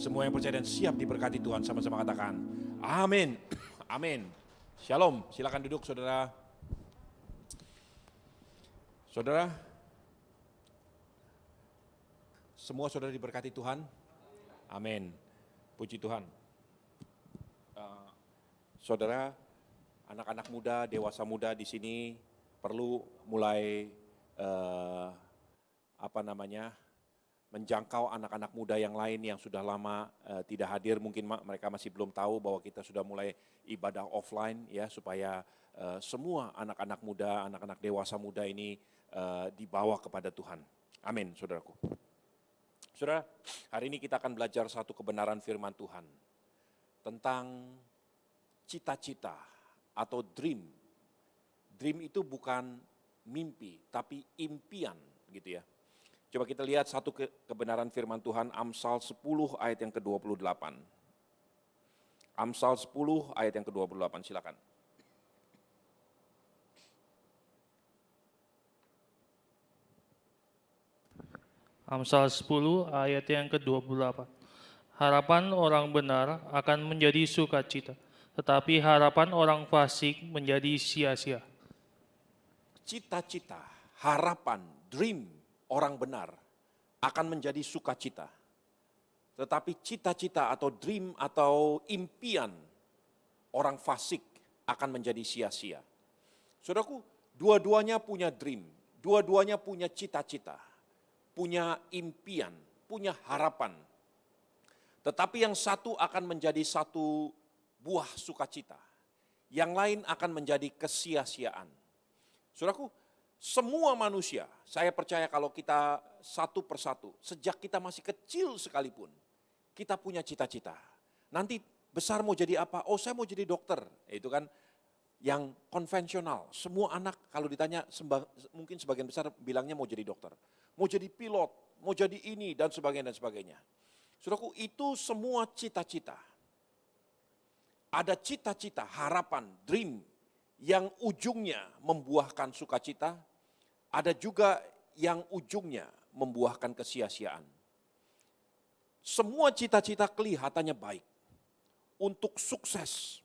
Semua yang percaya dan siap diberkati Tuhan sama-sama katakan, amin. Amin. Shalom, silakan duduk saudara. Saudara, semua saudara diberkati Tuhan. Amin. Puji Tuhan. Saudara, anak-anak muda, dewasa muda di sini perlu mulai menjangkau anak-anak muda yang lain yang sudah lama tidak hadir. Mungkin mereka masih belum tahu bahwa kita sudah mulai ibadah offline ya, supaya semua anak-anak muda, anak-anak dewasa muda ini dibawa kepada Tuhan. Amin, saudaraku. Saudara, hari ini kita akan belajar satu kebenaran firman Tuhan tentang cita-cita atau dream. Dream itu bukan mimpi, tapi impian gitu ya. Coba kita lihat satu kebenaran firman Tuhan, Amsal 10 ayat yang ke-28. Amsal 10 ayat yang ke-28, silakan. Amsal 10 ayat yang ke-28. Harapan orang benar akan menjadi sukacita, tetapi harapan orang fasik menjadi sia-sia. Cita-cita, harapan, dream orang benar akan menjadi sukacita. Tetapi cita-cita atau dream atau impian orang fasik akan menjadi sia-sia. Saudaraku, dua-duanya punya dream, dua-duanya punya cita-cita, punya impian, punya harapan. Tetapi yang satu akan menjadi satu buah sukacita, yang lain akan menjadi kesia-siaan. Saudaraku, semua manusia, saya percaya kalau kita satu persatu, sejak kita masih kecil sekalipun, kita punya cita-cita. Nanti besar mau jadi apa? Oh, saya mau jadi dokter. Itu kan yang konvensional. Semua anak kalau ditanya, mungkin sebagian besar bilangnya mau jadi dokter. Mau jadi pilot, mau jadi ini dan sebagainya dan sebagainya. Saudaraku, itu semua cita-cita. Ada cita-cita, harapan, dream yang ujungnya membuahkan sukacita. Ada juga yang ujungnya membuahkan kesia-siaan. Semua cita-cita kelihatannya baik untuk sukses.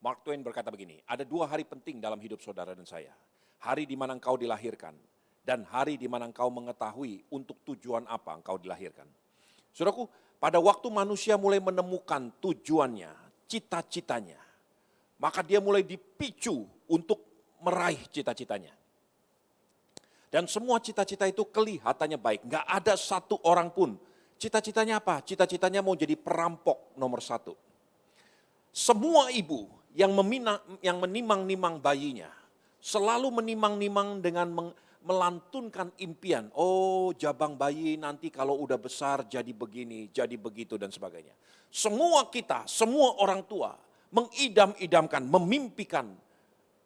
Mark Twain berkata begini, ada 2 hari penting dalam hidup saudara dan saya. Hari di mana engkau dilahirkan dan hari di mana engkau mengetahui untuk tujuan apa engkau dilahirkan. Saudaraku, pada waktu manusia mulai menemukan tujuannya, cita-citanya, maka dia mulai dipicu untuk meraih cita-citanya. Dan semua cita-cita itu kelihatannya baik. Nggak ada satu orang pun. Cita-citanya apa? Cita-citanya mau jadi perampok nomor 1. Semua ibu yang menimang-nimang bayinya, selalu menimang-nimang dengan melantunkan impian. Oh, jabang bayi nanti kalau udah besar jadi begini, jadi begitu dan sebagainya. Semua kita, semua orang tua mengidam-idamkan, memimpikan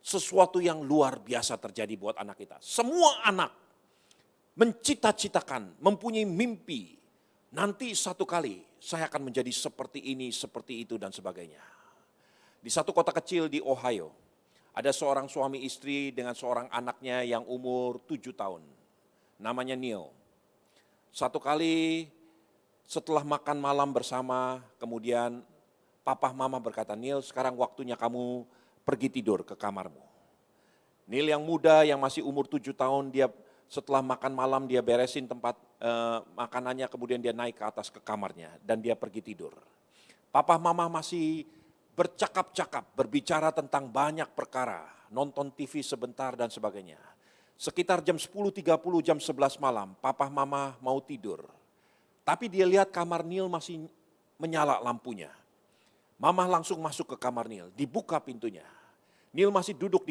sesuatu yang luar biasa terjadi buat anak kita. Semua anak mencita-citakan, mempunyai mimpi. Nanti satu kali saya akan menjadi seperti ini, seperti itu dan sebagainya. Di satu kota kecil di Ohio, ada seorang suami istri dengan seorang anaknya yang umur 7 tahun. Namanya Neil. Satu kali setelah makan malam bersama, kemudian papa mama berkata, Neil, sekarang waktunya kamu pergi tidur ke kamarmu. Neil yang muda yang masih umur 7 tahun, dia setelah makan malam dia beresin tempat makanannya, kemudian dia naik ke atas ke kamarnya dan dia pergi tidur. Papa mama masih bercakap-cakap, berbicara tentang banyak perkara, nonton TV sebentar dan sebagainya. Sekitar jam 10.30, jam 11 malam, papa mama mau tidur. Tapi dia lihat kamar Neil masih menyala lampunya. Mama langsung masuk ke kamar Neil, dibuka pintunya. Neil masih duduk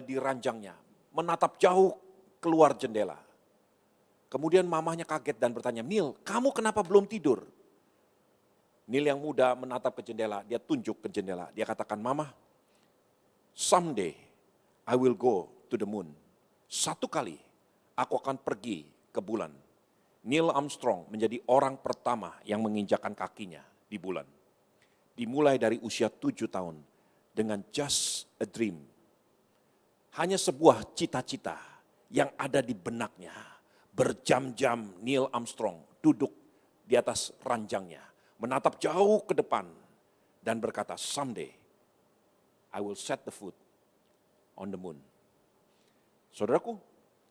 di ranjangnya, menatap jauh keluar jendela. Kemudian mamahnya kaget dan bertanya, Neil, kamu kenapa belum tidur? Neil yang muda menatap ke jendela, dia tunjuk ke jendela. Dia katakan, Mama, someday I will go to the moon. Satu kali aku akan pergi ke bulan. Neil Armstrong menjadi orang pertama yang menginjakkan kakinya di bulan. Dimulai dari usia 7 tahun dengan just a dream. Hanya sebuah cita-cita yang ada di benaknya. Berjam-jam Neil Armstrong duduk di atas ranjangnya, menatap jauh ke depan dan berkata, someday I will set the foot on the moon. Saudaraku,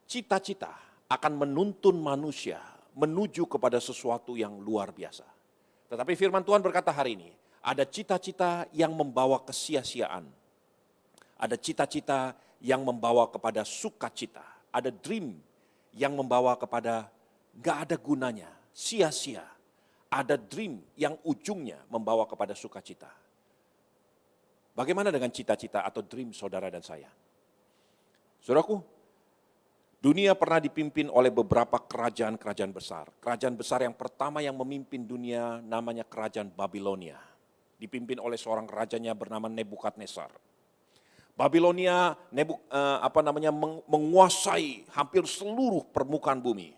cita-cita akan menuntun manusia menuju kepada sesuatu yang luar biasa. Tetapi firman Tuhan berkata hari ini, ada cita-cita yang membawa kesia-siaan. Ada cita-cita yang membawa kepada sukacita. Ada dream yang membawa kepada gak ada gunanya, sia-sia. Ada dream yang ujungnya membawa kepada sukacita. Bagaimana dengan cita-cita atau dream saudara dan saya? Saudaraku, dunia pernah dipimpin oleh beberapa kerajaan-kerajaan besar. Kerajaan besar yang pertama yang memimpin dunia namanya Kerajaan Babilonia. Dipimpin oleh seorang rajanya bernama Nebukadnezar. Babilonia menguasai hampir seluruh permukaan bumi.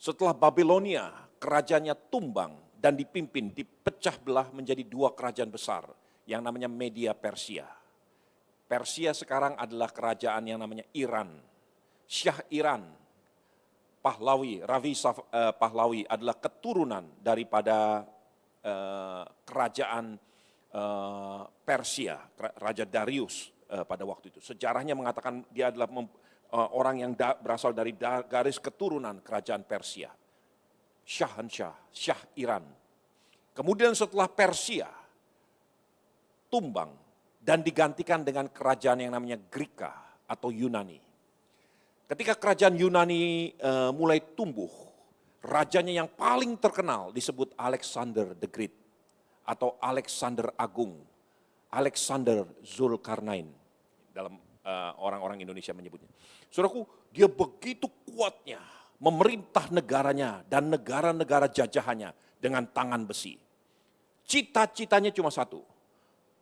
Setelah Babilonia, kerajaannya tumbang dan dipecah belah menjadi dua kerajaan besar yang namanya Media Persia. Persia sekarang adalah kerajaan yang namanya Iran. Syah Iran, Pahlavi adalah keturunan daripada kerajaan Persia, Raja Darius pada waktu itu. Sejarahnya mengatakan dia adalah orang yang berasal dari garis keturunan kerajaan Persia. Syah Iran. Kemudian setelah Persia tumbang dan digantikan dengan kerajaan yang namanya Greka atau Yunani. Ketika kerajaan Yunani mulai tumbuh, rajanya yang paling terkenal disebut Alexander the Great atau Alexander Agung, Alexander Zulkarnain dalam orang-orang Indonesia menyebutnya. Saudaraku, dia begitu kuatnya memerintah negaranya dan negara-negara jajahannya dengan tangan besi. Cita-citanya cuma satu,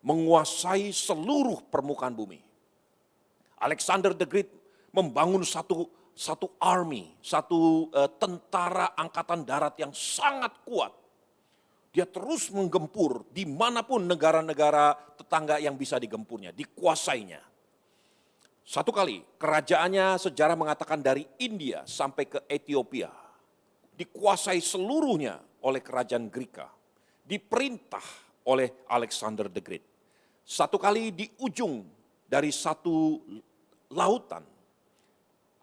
menguasai seluruh permukaan bumi. Alexander the Great membangun satu army, satu tentara angkatan darat yang sangat kuat. Dia terus menggempur dimanapun negara-negara tetangga yang bisa digempurnya, dikuasainya. Satu kali kerajaannya sejarah mengatakan dari India sampai ke Ethiopia, dikuasai seluruhnya oleh kerajaan Greka, diperintah oleh Alexander the Great. Satu kali di ujung dari satu lautan,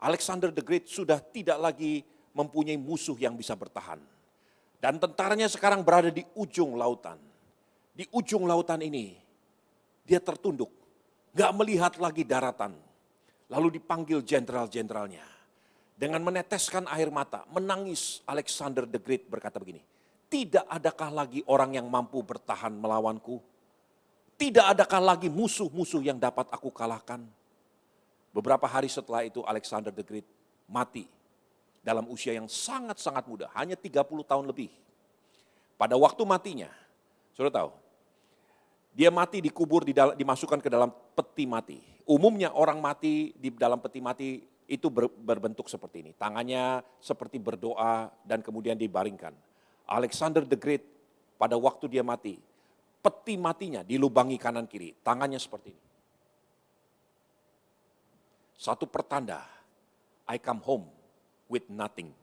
Alexander the Great sudah tidak lagi mempunyai musuh yang bisa bertahan. Dan tentaranya sekarang berada di ujung lautan. Di ujung lautan ini, dia tertunduk, gak melihat lagi daratan. Lalu dipanggil jenderal-jenderalnya. Dengan meneteskan air mata, menangis Alexander the Great berkata begini, tidak adakah lagi orang yang mampu bertahan melawanku? Tidak adakah lagi musuh-musuh yang dapat aku kalahkan? Beberapa hari setelah itu Alexander the Great mati dalam usia yang sangat-sangat muda, hanya 30 tahun lebih. Pada waktu matinya, saudara tahu, dia mati dikubur, dimasukkan ke dalam peti mati. Umumnya orang mati di dalam peti mati itu berbentuk seperti ini. Tangannya seperti berdoa dan kemudian dibaringkan. Alexander the Great pada waktu dia mati, peti matinya dilubangi kanan kiri, tangannya seperti ini. Satu pertanda, I come home with nothing.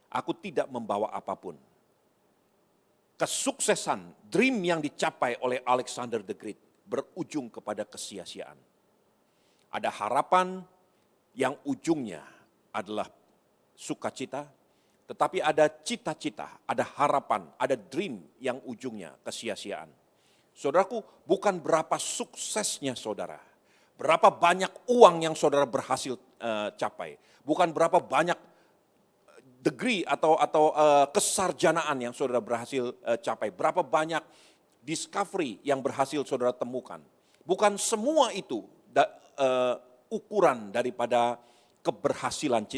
Aku tidak membawa apapun. Kesuksesan, dream yang dicapai oleh Alexander the Great berujung kepada kesia-siaan. Ada harapan yang ujungnya adalah sukacita, tetapi ada cita-cita, ada harapan, ada dream yang ujungnya kesia-siaan. Saudaraku, bukan berapa suksesnya saudara, berapa banyak uang yang saudara berhasil capai, bukan berapa banyak degree atau kesarjanaan yang saudara berhasil capai, berapa banyak discovery yang berhasil saudara temukan. Bukan semua itu ukuran daripada keberhasilan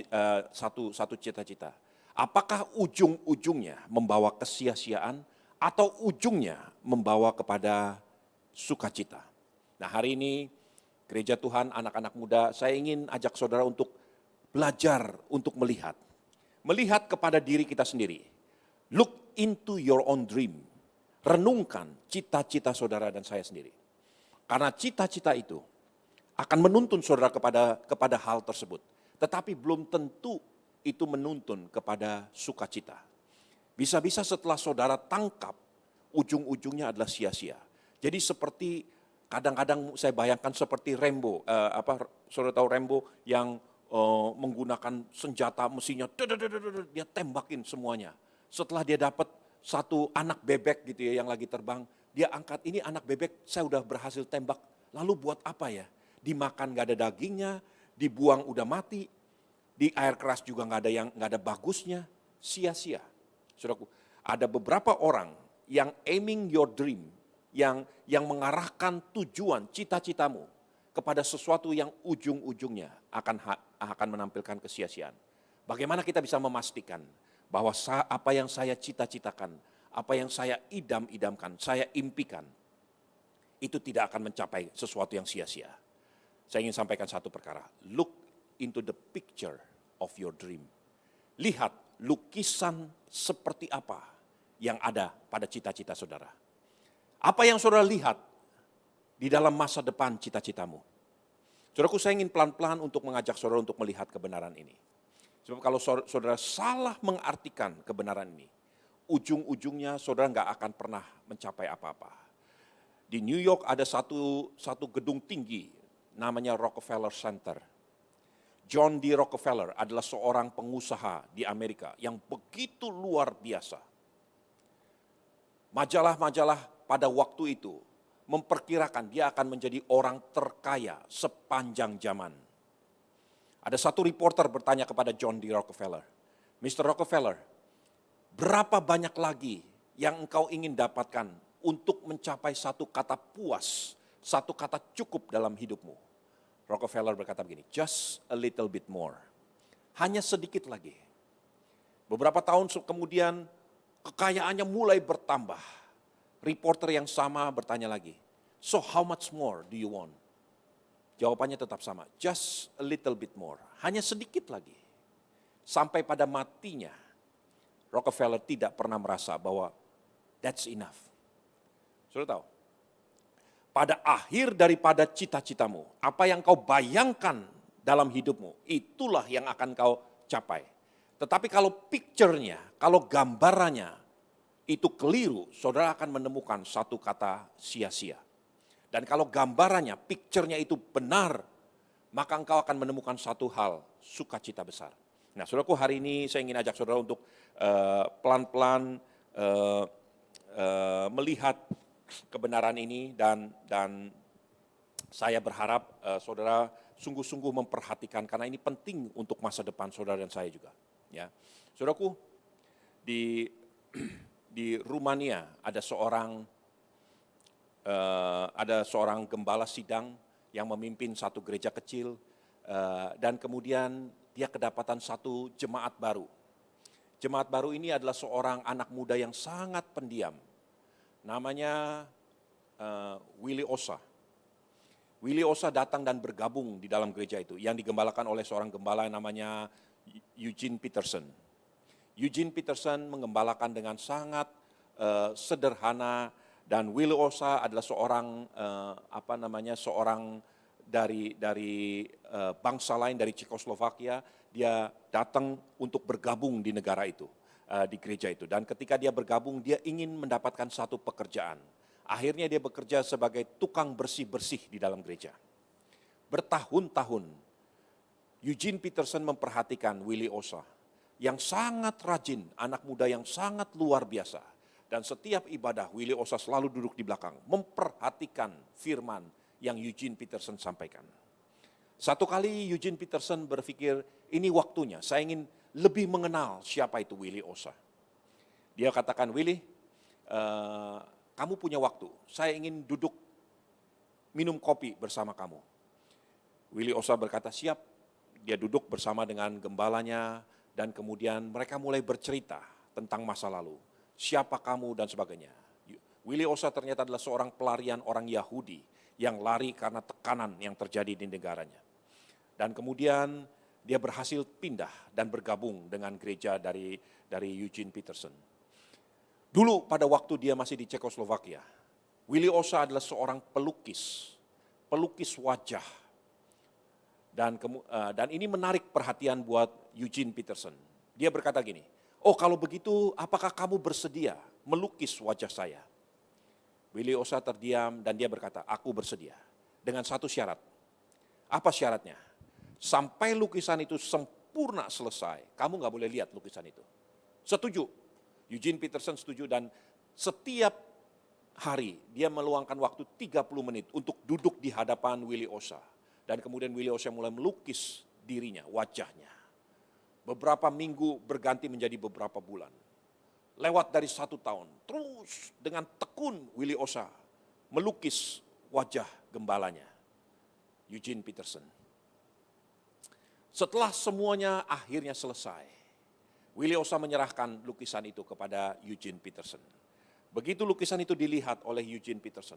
satu cita-cita. Apakah ujung-ujungnya membawa kesia-siaan atau ujungnya membawa kepada sukacita? Nah, hari ini Gereja Tuhan, anak-anak muda, saya ingin ajak saudara untuk belajar untuk melihat kepada diri kita sendiri. Look into your own dream. Renungkan cita-cita saudara dan saya sendiri. Karena cita-cita itu akan menuntun saudara kepada hal tersebut. Tetapi belum tentu itu menuntun kepada sukacita. Bisa-bisa setelah saudara tangkap ujung-ujungnya adalah sia-sia. Jadi seperti kadang-kadang saya bayangkan seperti Rambo, saudara tahu Rambo yang menggunakan senjata mesinnya, dia tembakin semuanya. Setelah dia dapat satu anak bebek gitu ya yang lagi terbang, dia angkat, ini anak bebek saya udah berhasil tembak, lalu buat apa ya? Dimakan gak ada dagingnya, dibuang udah mati, di air keras juga nggak ada bagusnya, sia-sia. Saudaraku, ada beberapa orang yang aiming your dream, yang mengarahkan tujuan cita-citamu kepada sesuatu yang ujung-ujungnya akan menampilkan kesia-siaan. Bagaimana kita bisa memastikan bahwa apa yang saya cita-citakan, apa yang saya idam-idamkan, saya impikan, itu tidak akan mencapai sesuatu yang sia-sia. Saya ingin sampaikan satu perkara, look into the picture of your dream. Lihat lukisan seperti apa yang ada pada cita-cita saudara. Apa yang saudara lihat di dalam masa depan cita-citamu. Saudaraku, saya ingin pelan-pelan untuk mengajak saudara untuk melihat kebenaran ini. Sebab kalau saudara salah mengartikan kebenaran ini, ujung-ujungnya saudara nggak akan pernah mencapai apa-apa. Di New York ada satu gedung tinggi, namanya Rockefeller Center. John D. Rockefeller adalah seorang pengusaha di Amerika yang begitu luar biasa. Majalah-majalah pada waktu itu memperkirakan dia akan menjadi orang terkaya sepanjang zaman. Ada satu reporter bertanya kepada John D. Rockefeller, Mr. Rockefeller, berapa banyak lagi yang engkau ingin dapatkan untuk mencapai satu kata puas, satu kata cukup dalam hidupmu? Rockefeller berkata begini, just a little bit more. Hanya sedikit lagi. Beberapa tahun kemudian kekayaannya mulai bertambah. Reporter yang sama bertanya lagi, so how much more do you want? Jawabannya tetap sama, just a little bit more. Hanya sedikit lagi. Sampai pada matinya, Rockefeller tidak pernah merasa bahwa that's enough. Sudah tahu? Pada akhir daripada cita-citamu, apa yang kau bayangkan dalam hidupmu, itulah yang akan kau capai. Tetapi kalau picture-nya, kalau gambarannya itu keliru, saudara akan menemukan satu kata sia-sia. Dan kalau gambarannya, picture-nya itu benar, maka engkau akan menemukan satu hal, sukacita besar. Nah, saudaraku, hari ini saya ingin ajak saudara untuk pelan-pelan melihat kebenaran ini dan saya berharap saudara sungguh-sungguh memperhatikan karena ini penting untuk masa depan saudara dan saya juga. Ya, saudaraku, di Rumania ada seorang gembala sidang yang memimpin satu gereja kecil dan kemudian dia kedapatan satu jemaat baru. Jemaat baru ini adalah seorang anak muda yang sangat pendiam. Namanya Willie Osa. Willie Osa datang dan bergabung di dalam gereja itu yang digembalakan oleh seorang gembala yang namanya Eugene Peterson. Eugene Peterson menggembalakan dengan sangat sederhana dan Willie Osa adalah seorang dari bangsa lain dari Cekoslovakia. Dia datang untuk bergabung di negara itu. Di gereja itu. Dan ketika dia bergabung, dia ingin mendapatkan satu pekerjaan. Akhirnya dia bekerja sebagai tukang bersih-bersih di dalam gereja. Bertahun-tahun, Eugene Peterson memperhatikan Willie Osa, yang sangat rajin, anak muda yang sangat luar biasa. Dan setiap ibadah, Willie Osa selalu duduk di belakang, memperhatikan firman yang Eugene Peterson sampaikan. Satu kali Eugene Peterson berpikir, ini waktunya, saya ingin lebih mengenal siapa itu Willie Osa. Dia katakan, Willie, kamu punya waktu, saya ingin duduk minum kopi bersama kamu. Willie Osa berkata, siap. Dia duduk bersama dengan gembalanya dan kemudian mereka mulai bercerita tentang masa lalu. Siapa kamu dan sebagainya. Willie Osa ternyata adalah seorang pelarian orang Yahudi yang lari karena tekanan yang terjadi di negaranya. Dan kemudian dia berhasil pindah dan bergabung dengan gereja dari Eugene Peterson. Dulu pada waktu dia masih di Cekoslovakia, Willie Osa adalah seorang pelukis wajah. Dan ini menarik perhatian buat Eugene Peterson. Dia berkata gini, oh kalau begitu apakah kamu bersedia melukis wajah saya? Wili Osa terdiam dan dia berkata, aku bersedia. Dengan satu syarat. Apa syaratnya? Sampai lukisan itu sempurna selesai, kamu nggak boleh lihat lukisan itu. Setuju. Eugene Peterson setuju dan setiap hari dia meluangkan waktu 30 menit untuk duduk di hadapan Wili Osa. Dan kemudian Wili Osa mulai melukis dirinya, wajahnya. Beberapa minggu berganti menjadi beberapa bulan. Lewat dari 1 tahun, terus dengan tekun Wili Osa melukis wajah gembalanya, Eugene Peterson. Setelah semuanya akhirnya selesai, Wili Osa menyerahkan lukisan itu kepada Eugene Peterson. Begitu lukisan itu dilihat oleh Eugene Peterson,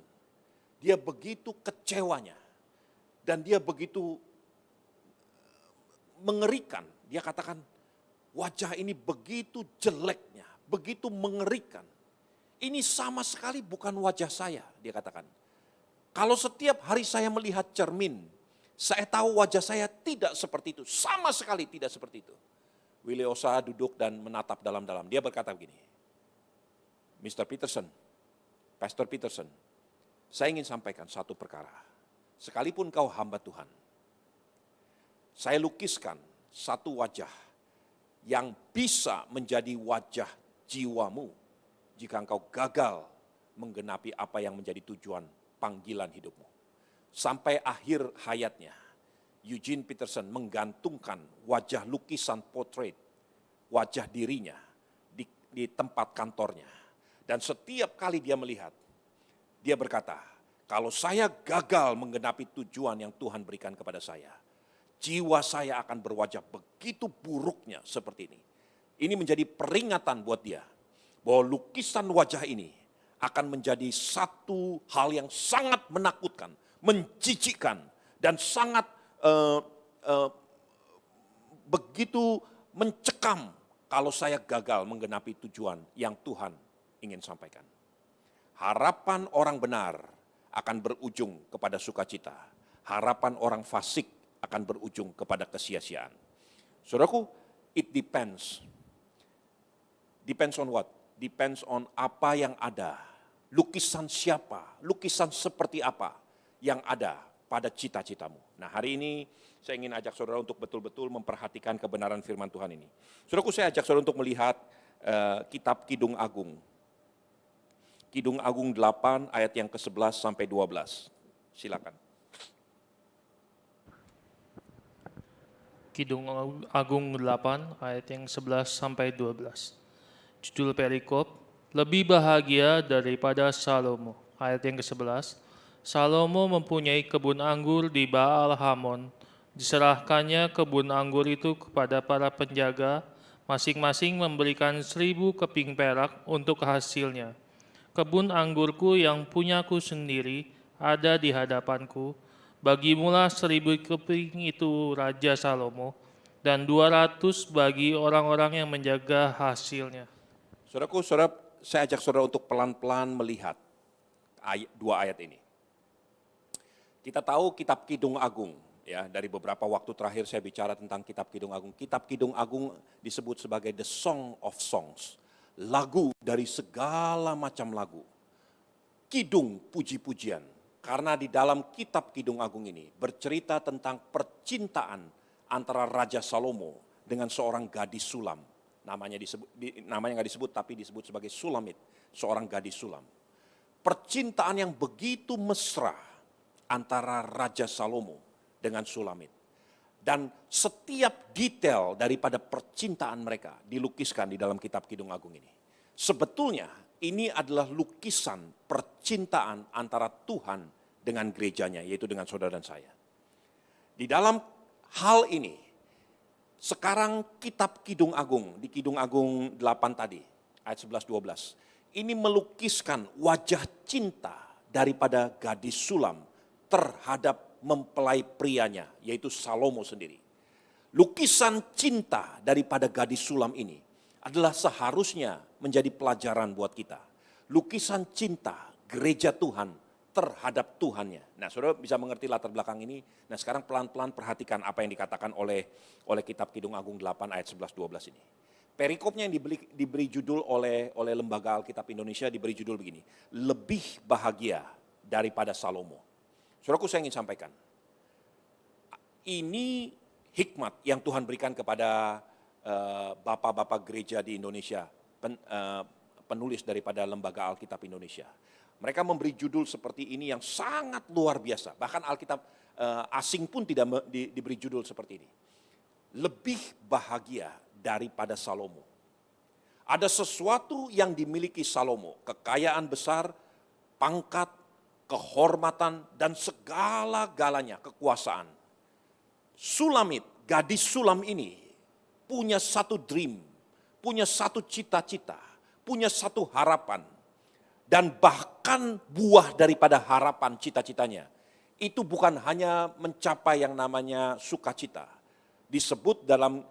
dia begitu kecewanya dan dia begitu mengerikan. Dia katakan, wajah ini begitu jeleknya, begitu mengerikan. Ini sama sekali bukan wajah saya, dia katakan. Kalau setiap hari saya melihat cermin, saya tahu wajah saya tidak seperti itu, sama sekali tidak seperti itu. Wili Osa duduk dan menatap dalam-dalam. Dia berkata begini, Mr. Peterson, Pastor Peterson, saya ingin sampaikan satu perkara. Sekalipun kau hamba Tuhan, saya lukiskan satu wajah yang bisa menjadi wajah jiwamu jika engkau gagal menggenapi apa yang menjadi tujuan panggilan hidupmu. Sampai akhir hayatnya, Eugene Peterson menggantungkan wajah lukisan potret, wajah dirinya di tempat kantornya. Dan setiap kali dia melihat, dia berkata, kalau saya gagal menggenapi tujuan yang Tuhan berikan kepada saya, jiwa saya akan berwajah begitu buruknya seperti ini. Ini menjadi peringatan buat dia bahwa lukisan wajah ini akan menjadi satu hal yang sangat menakutkan, menjijikkan, dan sangat begitu mencekam kalau saya gagal menggenapi tujuan yang Tuhan ingin sampaikan. Harapan orang benar akan berujung kepada sukacita. Harapan orang fasik akan berujung kepada kesia-siaan. Saudaraku, it depends. Depends on what? Depends on apa yang ada. Lukisan siapa, lukisan seperti apa yang ada pada cita-citamu. Nah, hari ini saya ingin ajak saudara untuk betul-betul memperhatikan kebenaran firman Tuhan ini. Saudaraku, saya ajak saudara untuk melihat kitab Kidung Agung. Kidung Agung 8 ayat yang ke-11 sampai 12. Silakan. Kidung Agung 8 ayat yang 11 sampai 12. Judul perikop, lebih bahagia daripada Salomo. Ayat yang ke-11, Salomo mempunyai kebun anggur di Baal Hamon. Diserahkannya kebun anggur itu kepada para penjaga, masing-masing memberikan 1.000 keping perak untuk hasilnya. Kebun anggurku yang punyaku sendiri ada di hadapanku. Bagimulah 1.000 keping itu Raja Salomo, dan 200 bagi orang-orang yang menjaga hasilnya. Saudaraku, saya ajak saudara untuk pelan-pelan melihat dua ayat ini. Kita tahu kitab Kidung Agung, ya, dari beberapa waktu terakhir saya bicara tentang kitab Kidung Agung. Kitab Kidung Agung disebut sebagai the Song of Songs. Lagu dari segala macam lagu. Kidung puji-pujian. Karena di dalam kitab Kidung Agung ini bercerita tentang percintaan antara Raja Salomo dengan seorang gadis sulam. Namanya nggak disebut tapi disebut sebagai Sulamit, seorang gadis sulam. Percintaan yang begitu mesra antara Raja Salomo dengan Sulamit. Dan setiap detail daripada percintaan mereka dilukiskan di dalam kitab Kidung Agung ini. Sebetulnya ini adalah lukisan percintaan antara Tuhan dengan gerejanya, yaitu dengan saudara dan saya. Di dalam hal ini, sekarang kitab Kidung Agung, di Kidung Agung 8 tadi, ayat 11-12, ini melukiskan wajah cinta daripada gadis sulam terhadap mempelai prianya, yaitu Salomo sendiri. Lukisan cinta daripada gadis sulam ini adalah seharusnya menjadi pelajaran buat kita. Lukisan cinta gereja Tuhan terhadap Tuhannya. Nah, saudara bisa mengerti latar belakang ini. Nah, sekarang pelan-pelan perhatikan apa yang dikatakan oleh kitab Kidung Agung 8 ayat 11-12 ini. Perikopnya yang diberi judul oleh Lembaga Alkitab Indonesia diberi judul begini, lebih bahagia daripada Salomo. Saudaraku, saya ingin sampaikan, ini hikmat yang Tuhan berikan kepada bapak-bapak gereja di Indonesia, penulis daripada Lembaga Alkitab Indonesia. Mereka memberi judul seperti ini yang sangat luar biasa, bahkan Alkitab asing pun tidak diberi judul seperti ini. Lebih bahagia daripada Salomo. Ada sesuatu yang dimiliki Salomo, kekayaan besar, pangkat, kehormatan, dan segala-galanya, kekuasaan. Sulamit, gadis Sulam ini, punya satu dream, punya satu cita-cita, punya satu harapan. Dan bahkan buah daripada harapan cita-citanya, itu bukan hanya mencapai yang namanya sukacita. Disebut dalam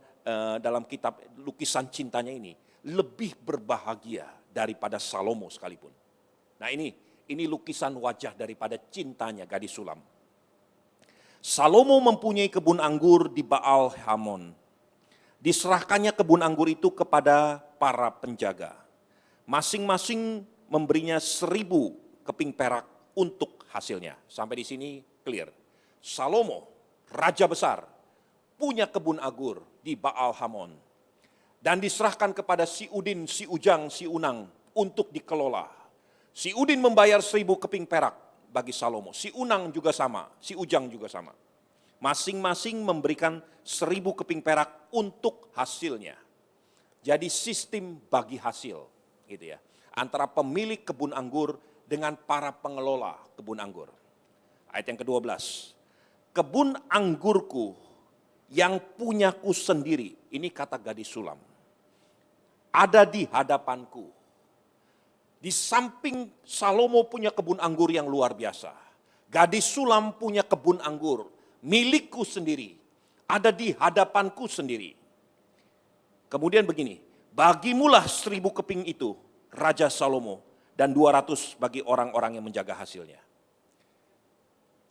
kitab lukisan cintanya ini, lebih berbahagia daripada Salomo sekalipun. Nah ini lukisan wajah daripada cintanya gadis Sulam. Salomo mempunyai kebun anggur di Baal Hamon. Diserahkannya kebun anggur itu kepada para penjaga. Masing-masing memberinya 1.000 keping perak untuk hasilnya. Sampai di sini clear. Salomo, raja besar, punya kebun anggur di Baal Hamon. Dan diserahkan kepada si Udin, si Ujang, si Unang untuk dikelola. Si Udin membayar 1.000 keping perak bagi Salomo. Si Unang juga sama, si Ujang juga sama. Masing-masing memberikan 1.000 keping perak untuk hasilnya. Jadi sistem bagi hasil, gitu ya. Antara pemilik kebun anggur dengan para pengelola kebun anggur. Ayat yang ke-12. Kebun anggurku yang punyaku sendiri, ini kata gadis Sulam, ada di hadapanku. Di samping Salomo punya kebun anggur yang luar biasa, gadis Sulam punya kebun anggur milikku sendiri, ada di hadapanku sendiri. Kemudian begini, bagimulah 1.000 keping itu, Raja Salomo, dan 200 bagi orang-orang yang menjaga hasilnya.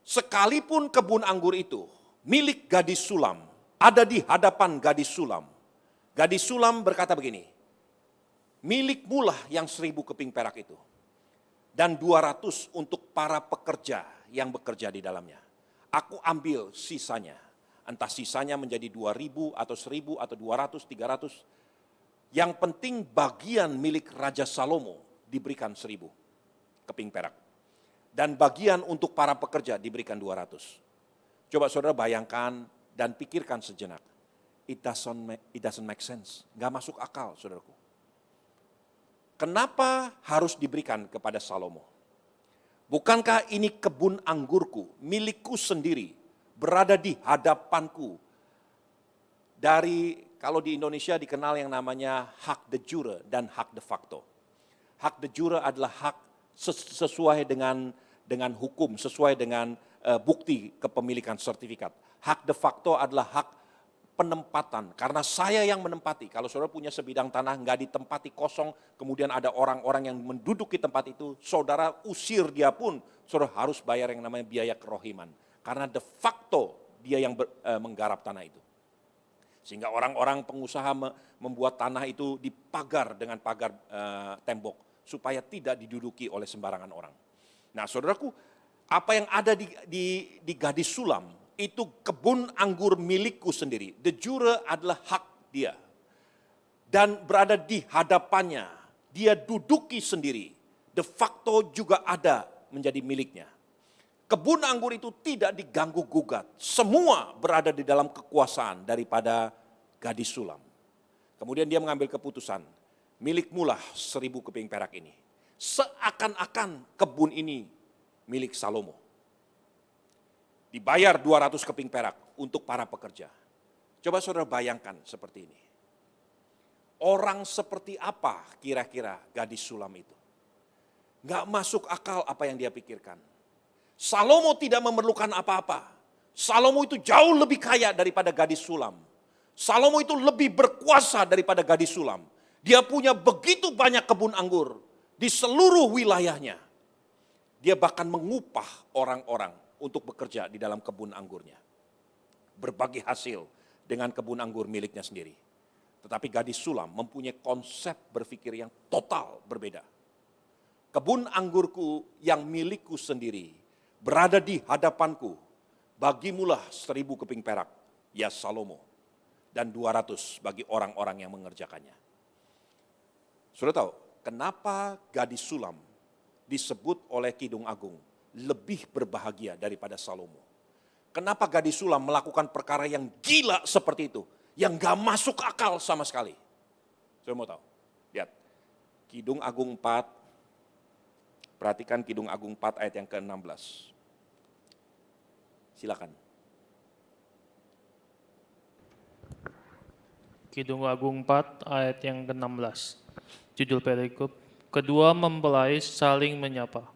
Sekalipun kebun anggur itu milik gadis Sulam, ada di hadapan gadis Sulam. Gadis Sulam berkata begini, milikmulah yang 1.000 keping perak itu. Dan 200 untuk para pekerja yang bekerja di dalamnya. Aku ambil sisanya. Entah sisanya menjadi 2.000 atau 1.000 atau 200, 300. Yang penting bagian milik Raja Salomo diberikan 1.000 keping perak. Dan bagian untuk para pekerja diberikan 200. Coba saudara bayangkan dan pikirkan sejenak. It doesn't make sense. Gak masuk akal, saudaraku. Kenapa harus diberikan kepada Salomo? Bukankah ini kebun anggurku, milikku sendiri, berada di hadapanku. Dari, kalau di Indonesia dikenal yang namanya hak de jure dan hak de facto. Hak de jure adalah hak sesuai dengan hukum, sesuai dengan bukti kepemilikan sertifikat. Hak de facto adalah hak penempatan, karena saya yang menempati. Kalau saudara punya sebidang tanah nggak ditempati kosong, kemudian ada orang-orang yang menduduki tempat itu, saudara usir dia pun, saudara harus bayar yang namanya biaya kerohiman. Karena de facto dia yang menggarap tanah itu. Sehingga orang-orang pengusaha membuat tanah itu dipagar dengan pagar tembok, supaya tidak diduduki oleh sembarangan orang. Nah saudaraku, apa yang ada di gadis Sulam, itu kebun anggur milikku sendiri. De jure adalah hak dia. Dan berada di hadapannya, dia duduki sendiri. De facto juga ada menjadi miliknya. Kebun anggur itu tidak diganggu gugat. Semua berada di dalam kekuasaan daripada gadis Sulam. Kemudian dia mengambil keputusan, milikmulah 1.000 keping perak ini. Seakan-akan kebun ini milik Salomo. Dibayar 200 keping perak untuk para pekerja. Coba saudara bayangkan seperti ini. Orang seperti apa kira-kira gadis Sulam itu? Gak masuk akal apa yang dia pikirkan. Salomo tidak memerlukan apa-apa. Salomo itu jauh lebih kaya daripada gadis Sulam. Salomo itu lebih berkuasa daripada gadis Sulam. Dia punya begitu banyak kebun anggur di seluruh wilayahnya. Dia bahkan mengupah orang-orang untuk bekerja di dalam kebun anggurnya. Berbagi hasil dengan kebun anggur miliknya sendiri. Tetapi gadis Sulam mempunyai konsep berpikir yang total berbeda. Kebun anggurku yang milikku sendiri berada di hadapanku. Bagimulah 1.000 keping perak, ya Salomo, dan 200 bagi orang-orang yang mengerjakannya. Sudah tahu kenapa gadis Sulam disebut oleh Kidung Agung lebih berbahagia daripada Salomo? Kenapa gadis Sulam melakukan perkara yang gila seperti itu, yang gak masuk akal sama sekali? Saya mau tahu. Lihat, Kidung Agung 4, perhatikan Kidung Agung 4 ayat yang ke-16. Silakan. Kidung Agung 4 ayat yang ke-16. Judul perikop, kedua mempelai saling menyapa.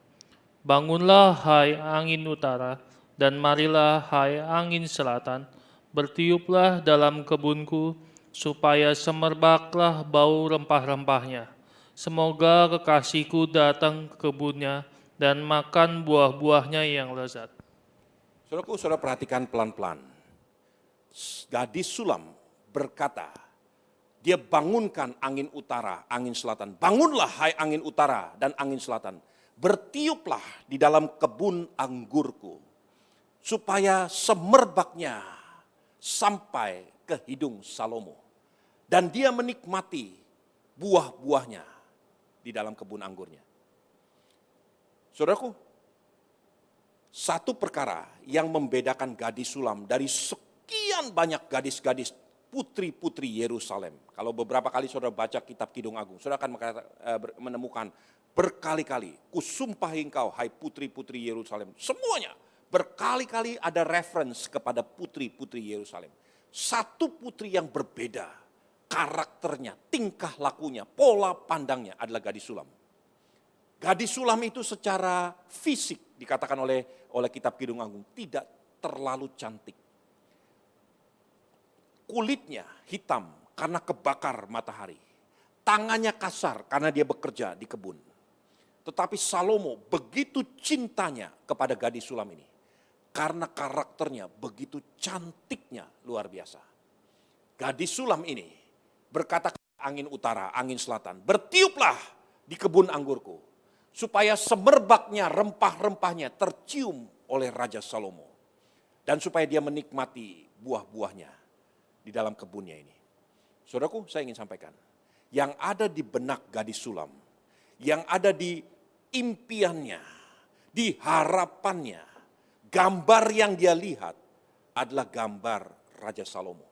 Bangunlah hai angin utara, dan marilah hai angin selatan, bertiuplah dalam kebunku, supaya semerbaklah bau rempah-rempahnya. Semoga kekasihku datang ke kebunnya dan makan buah-buahnya yang lezat. Saudaraku, saudara perhatikan pelan-pelan. Gadis Sulam berkata, dia bangunkan angin utara, angin selatan. Bangunlah hai angin utara dan angin selatan. Bertiuplah di dalam kebun anggurku, supaya semerbaknya sampai ke hidung Salomo. Dan dia menikmati buah-buahnya di dalam kebun anggurnya. Saudaraku, satu perkara yang membedakan gadis Sulam dari sekian banyak gadis-gadis putri-putri Yerusalem. Kalau beberapa kali saudara baca kitab Kidung Agung, saudara akan menemukan berkali-kali, kusumpahi engkau hai putri-putri Yerusalem. Semuanya berkali-kali ada reference kepada putri-putri Yerusalem. Satu putri yang berbeda, karakternya, tingkah lakunya, pola pandangnya adalah gadis Sulam. Gadis Sulam itu secara fisik dikatakan oleh kitab Kidung Agung tidak terlalu cantik. Kulitnya hitam karena kebakar matahari. Tangannya kasar karena dia bekerja di kebun. Tetapi Salomo begitu cintanya kepada gadis Sulam ini. Karena karakternya begitu cantiknya luar biasa. Gadis Sulam ini berkata angin utara, angin selatan, bertiuplah di kebun anggurku. Supaya semerbaknya rempah-rempahnya tercium oleh Raja Salomo. Dan supaya dia menikmati buah-buahnya di dalam kebunnya ini. Saudaraku, saya ingin sampaikan. Yang ada di benak gadis Sulam, yang ada di impiannya, di harapannya, gambar yang dia lihat adalah gambar Raja Salomo.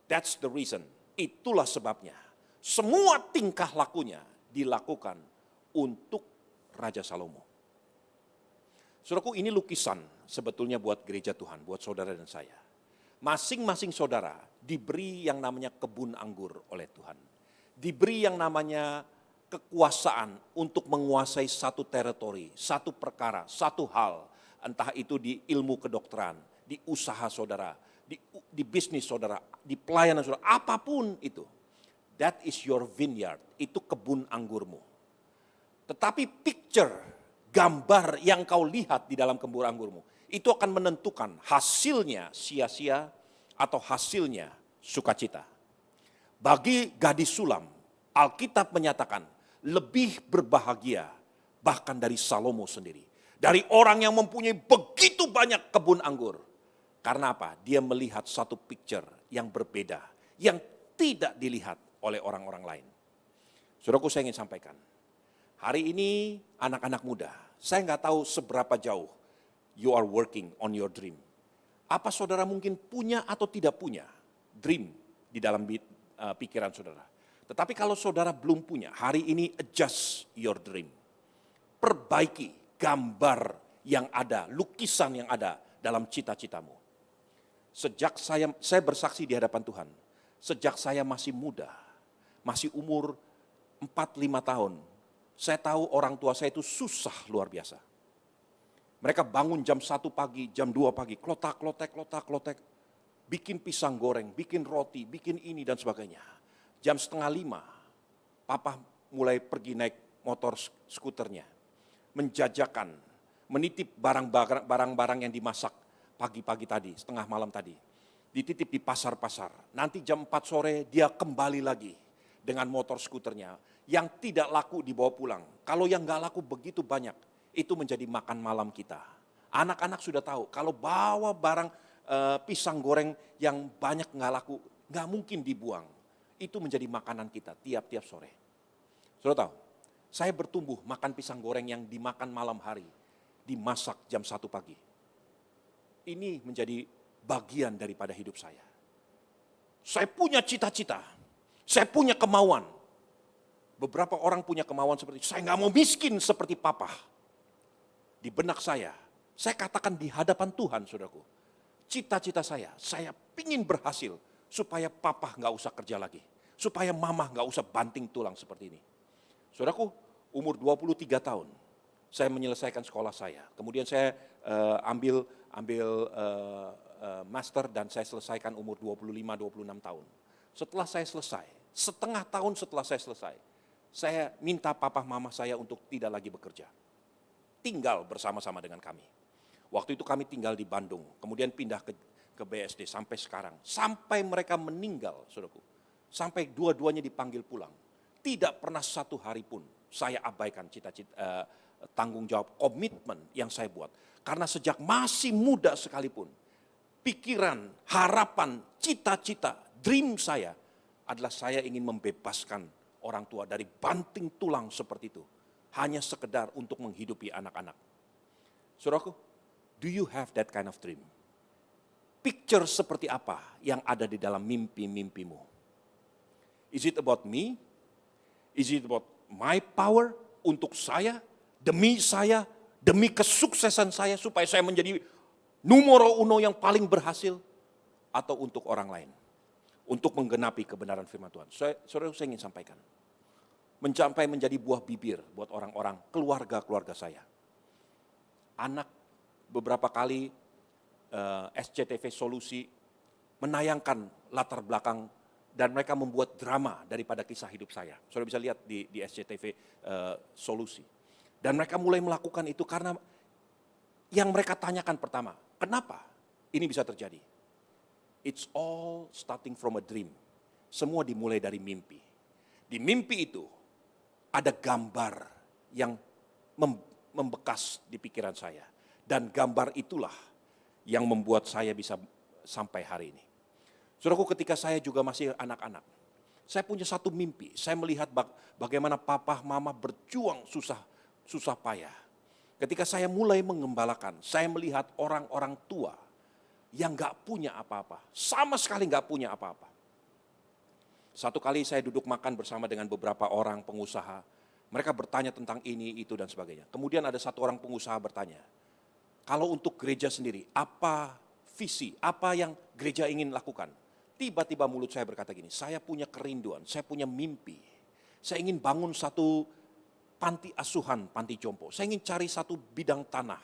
That's the reason. Itulah sebabnya. Semua tingkah lakunya dilakukan untuk Raja Salomo. Saudaraku, ini lukisan sebetulnya buat gereja Tuhan, buat saudara dan saya. Masing-masing saudara diberi yang namanya kebun anggur oleh Tuhan. Diberi yang namanya kekuasaan untuk menguasai satu teritori, satu perkara, satu hal. Entah itu di ilmu kedokteran, di usaha saudara, di bisnis saudara, di pelayanan saudara, apapun itu. That is your vineyard, itu kebun anggurmu. Tetapi picture, gambar yang kau lihat di dalam kebun anggurmu, itu akan menentukan hasilnya sia-sia atau hasilnya sukacita. Bagi gadis Sulam, Alkitab menyatakan lebih berbahagia bahkan dari Salomo sendiri. Dari orang yang mempunyai begitu banyak kebun anggur. Karena apa? Dia melihat satu picture yang berbeda, yang tidak dilihat oleh orang-orang lain. Saudaraku, saya ingin sampaikan. Hari ini anak-anak muda, saya nggak tahu seberapa jauh you are working on your dream. Apa saudara mungkin punya atau tidak punya dream di dalam pikiran saudara. Tetapi kalau saudara belum punya, hari ini adjust your dream. Perbaiki gambar yang ada, lukisan yang ada dalam cita-citamu. Sejak saya bersaksi di hadapan Tuhan, sejak saya masih muda, masih umur 4-5 tahun, saya tahu orang tua saya itu susah luar biasa. Mereka bangun jam 1 pagi, jam 2 pagi, klotak, bikin pisang goreng, bikin roti, bikin ini dan sebagainya. Jam 4:30, papa mulai pergi naik motor skuternya, menjajakan, menitip barang-barang yang dimasak pagi-pagi tadi, setengah malam tadi. dititip di pasar-pasar. Nanti jam 4 sore dia kembali lagi dengan motor skuternya yang tidak laku dibawa pulang. Kalau yang nggak laku begitu banyak, itu menjadi makan malam kita. Anak-anak sudah tahu kalau bawa barang pisang goreng yang banyak nggak laku, nggak mungkin dibuang. Itu menjadi makanan kita tiap-tiap sore. Sudah tahu, saya bertumbuh makan pisang goreng yang dimakan malam hari, dimasak jam 1 pagi. Ini menjadi bagian daripada hidup saya. Saya punya cita-cita, saya punya kemauan. Beberapa orang punya kemauan seperti itu. Saya nggak mau miskin seperti papa. Di benak saya katakan di hadapan Tuhan, saudaraku. Cita-cita saya pingin berhasil supaya papa nggak usah kerja lagi. Supaya mama nggak usah banting tulang seperti ini. Saudaraku, umur 23 tahun, saya menyelesaikan sekolah saya. Kemudian saya ambil master dan saya selesaikan umur 25-26 tahun. Setelah saya selesai, setengah tahun setelah saya selesai, saya minta papa mama saya untuk tidak lagi bekerja. Tinggal bersama-sama dengan kami. Waktu itu kami tinggal di Bandung, kemudian pindah ke BSD sampai sekarang. Sampai mereka meninggal, saudaraku. Sampai dua-duanya dipanggil pulang. Tidak pernah satu hari pun saya abaikan cita-cita, tanggung jawab, komitmen yang saya buat. Karena sejak masih muda sekalipun, pikiran, harapan, cita-cita, dream saya adalah saya ingin membebaskan orang tua dari banting tulang seperti itu. Hanya sekedar untuk menghidupi anak-anak. Saudaraku, do you have that kind of dream? Picture seperti apa yang ada di dalam mimpi-mimpimu? Is it about me? Is it about my power untuk saya, demi kesuksesan saya supaya saya menjadi numero uno yang paling berhasil, atau untuk orang lain? Untuk menggenapi kebenaran firman Tuhan. Saudara, saya ingin sampaikan. Mencapai menjadi buah bibir buat orang-orang, keluarga-keluarga saya. Anak beberapa kali SCTV Solusi menayangkan latar belakang dan mereka membuat drama daripada kisah hidup saya. Saudara bisa lihat di SCTV Solusi. Dan mereka mulai melakukan itu karena yang mereka tanyakan pertama, kenapa ini bisa terjadi? It's all starting from a dream. Semua dimulai dari mimpi. Di mimpi itu ada gambar yang membekas di pikiran saya. Dan gambar itulah yang membuat saya bisa sampai hari ini. Saudaraku, ketika saya juga masih anak-anak, saya punya satu mimpi. Saya melihat bagaimana papa, mama berjuang susah payah. Ketika saya mulai mengembalakan, saya melihat orang-orang tua yang gak punya apa-apa. Sama sekali gak punya apa-apa. Satu kali saya duduk makan bersama dengan beberapa orang pengusaha. Mereka bertanya tentang ini, itu, dan sebagainya. Kemudian ada satu orang pengusaha bertanya, kalau untuk gereja sendiri, apa visi, apa yang gereja ingin lakukan? Tiba-tiba mulut saya berkata gini, saya punya kerinduan, saya punya mimpi. Saya ingin bangun satu panti asuhan, panti jompo. Saya ingin cari satu bidang tanah.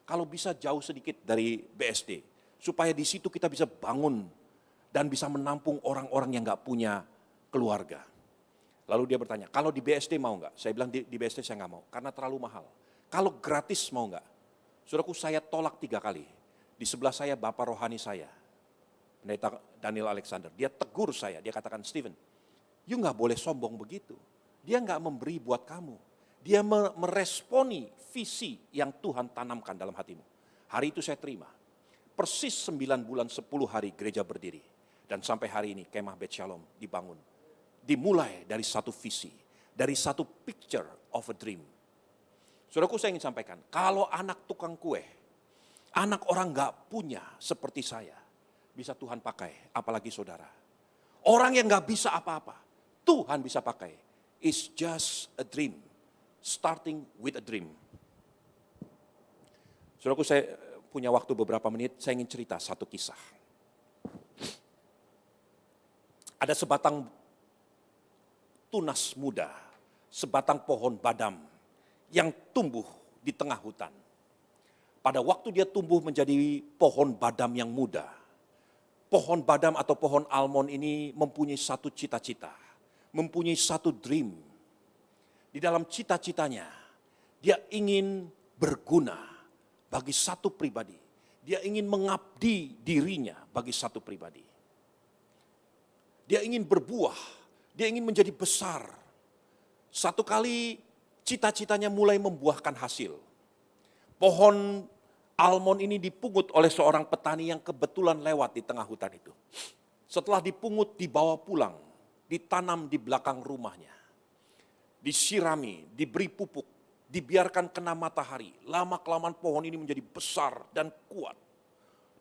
Kalau bisa jauh sedikit dari BSD. Supaya di situ kita bisa bangun dan bisa menampung orang-orang yang gak punya keluarga. Lalu dia bertanya, kalau di BSD mau gak? Saya bilang di BSD saya gak mau, karena terlalu mahal. Kalau gratis mau gak? Saudaraku, saya tolak 3 kali. Di sebelah saya bapak rohani saya, Pendeta Daniel Alexander. Dia tegur saya, dia katakan, Steven, you gak boleh sombong begitu. Dia gak memberi buat kamu. Dia meresponi visi yang Tuhan tanamkan dalam hatimu. Hari itu saya terima. Persis 9 bulan 10 hari gereja berdiri. Dan sampai hari ini Kemah Bet Shalom dibangun. Dimulai dari satu visi, dari satu picture of a dream. Saudaraku, saya ingin sampaikan, kalau anak tukang kue, anak orang gak punya seperti saya, bisa Tuhan pakai, apalagi saudara. Orang yang gak bisa apa-apa, Tuhan bisa pakai. It's just a dream, starting with a dream. Saudaraku, saya punya waktu beberapa menit, saya ingin cerita satu kisah. Ada sebatang tunas muda, sebatang pohon badam yang tumbuh di tengah hutan. Pada waktu dia tumbuh menjadi pohon badam yang muda, pohon badam atau pohon almond ini mempunyai satu cita-cita, mempunyai satu dream. Di dalam cita-citanya, dia ingin berguna bagi satu pribadi. Dia ingin mengabdi dirinya bagi satu pribadi. Dia ingin berbuah, dia ingin menjadi besar. Satu kali cita-citanya mulai membuahkan hasil. Pohon almond ini dipungut oleh seorang petani yang kebetulan lewat di tengah hutan itu. Setelah dipungut, dibawa pulang, ditanam di belakang rumahnya. Disirami, diberi pupuk, dibiarkan kena matahari. Lama-kelamaan pohon ini menjadi besar dan kuat.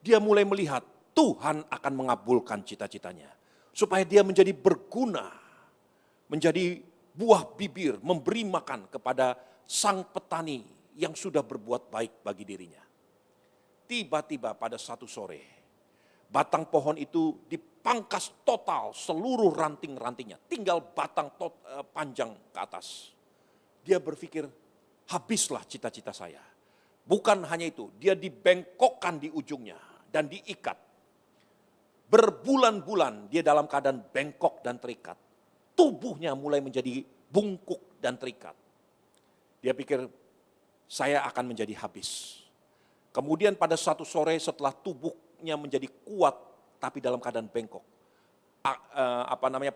Dia mulai melihat Tuhan akan mengabulkan cita-citanya. Supaya dia menjadi berguna, menjadi buah bibir, memberi makan kepada sang petani yang sudah berbuat baik bagi dirinya. Tiba-tiba pada satu sore, batang pohon itu dipangkas total seluruh ranting-rantingnya. Tinggal batang panjang ke atas. Dia berpikir, habislah cita-cita saya. Bukan hanya itu, dia dibengkokkan di ujungnya dan diikat. Berbulan-bulan dia dalam keadaan bengkok dan terikat. Tubuhnya mulai menjadi bungkuk dan terikat. Dia pikir, saya akan menjadi habis. Kemudian pada satu sore setelah tubuhnya menjadi kuat tapi dalam keadaan bengkok,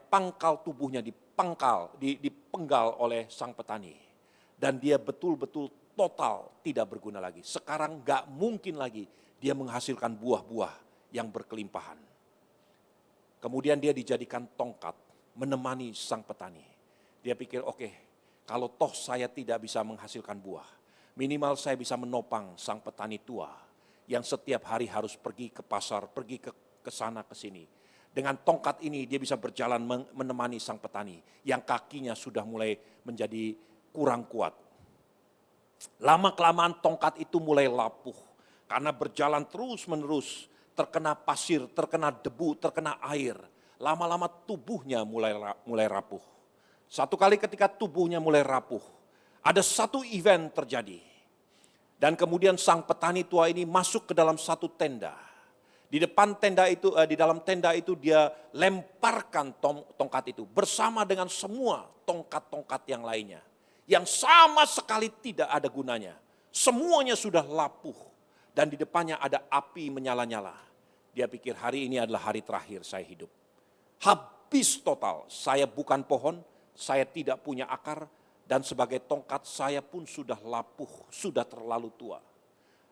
pangkal tubuhnya dipenggal oleh sang petani, dan dia betul-betul total tidak berguna lagi. Sekarang nggak mungkin lagi dia menghasilkan buah-buah yang berkelimpahan. Kemudian dia dijadikan tongkat menemani sang petani. Dia pikir, oke, kalau toh saya tidak bisa menghasilkan buah, minimal saya bisa menopang sang petani tua yang setiap hari harus pergi ke pasar, pergi ke sana ke sini. Dengan tongkat ini dia bisa berjalan menemani sang petani yang kakinya sudah mulai menjadi kurang kuat. Lama-kelamaan tongkat itu mulai lapuh karena berjalan terus-menerus, terkena pasir, terkena debu, terkena air. Lama-lama tubuhnya mulai rapuh. Satu kali ketika tubuhnya mulai rapuh, ada satu event terjadi. Dan kemudian sang petani tua ini masuk ke dalam satu tenda. Di depan tenda itu, di dalam tenda itu dia lemparkan tongkat itu bersama dengan semua tongkat-tongkat yang lainnya. Yang sama sekali tidak ada gunanya. Semuanya sudah lapuh dan di depannya ada api menyala-nyala. Dia pikir hari ini adalah hari terakhir saya hidup. Habis total, saya bukan pohon, saya tidak punya akar, dan sebagai tongkat saya pun sudah lapuh, sudah terlalu tua.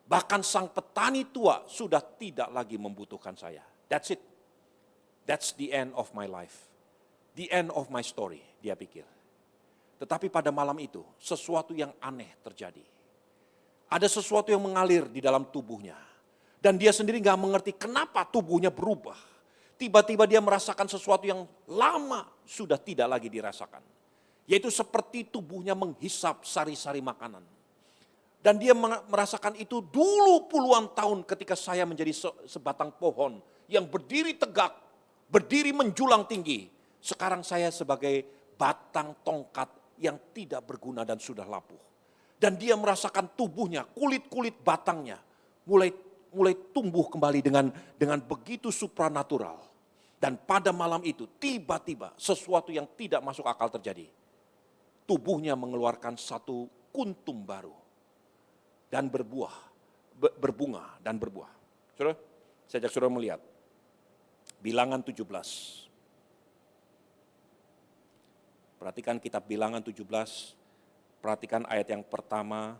Bahkan sang petani tua sudah tidak lagi membutuhkan saya. That's it. That's the end of my life. The end of my story, dia pikir. Tetapi pada malam itu, sesuatu yang aneh terjadi. Ada sesuatu yang mengalir di dalam tubuhnya. Dan dia sendiri gak mengerti kenapa tubuhnya berubah. Tiba-tiba dia merasakan sesuatu yang lama sudah tidak lagi dirasakan. Yaitu seperti tubuhnya menghisap sari-sari makanan. Dan dia merasakan itu dulu puluhan tahun ketika saya menjadi sebatang pohon yang berdiri tegak, berdiri menjulang tinggi. Sekarang saya sebagai batang tongkat yang tidak berguna dan sudah lapuh. Dan dia merasakan tubuhnya, kulit-kulit batangnya mulai tumbuh kembali dengan begitu supranatural. Dan pada malam itu tiba-tiba sesuatu yang tidak masuk akal terjadi. Tubuhnya mengeluarkan satu kuntum baru dan berbunga dan berbuah. Saudara, saya ajak saudara melihat Bilangan 17. Perhatikan kitab Bilangan 17, perhatikan ayat yang pertama,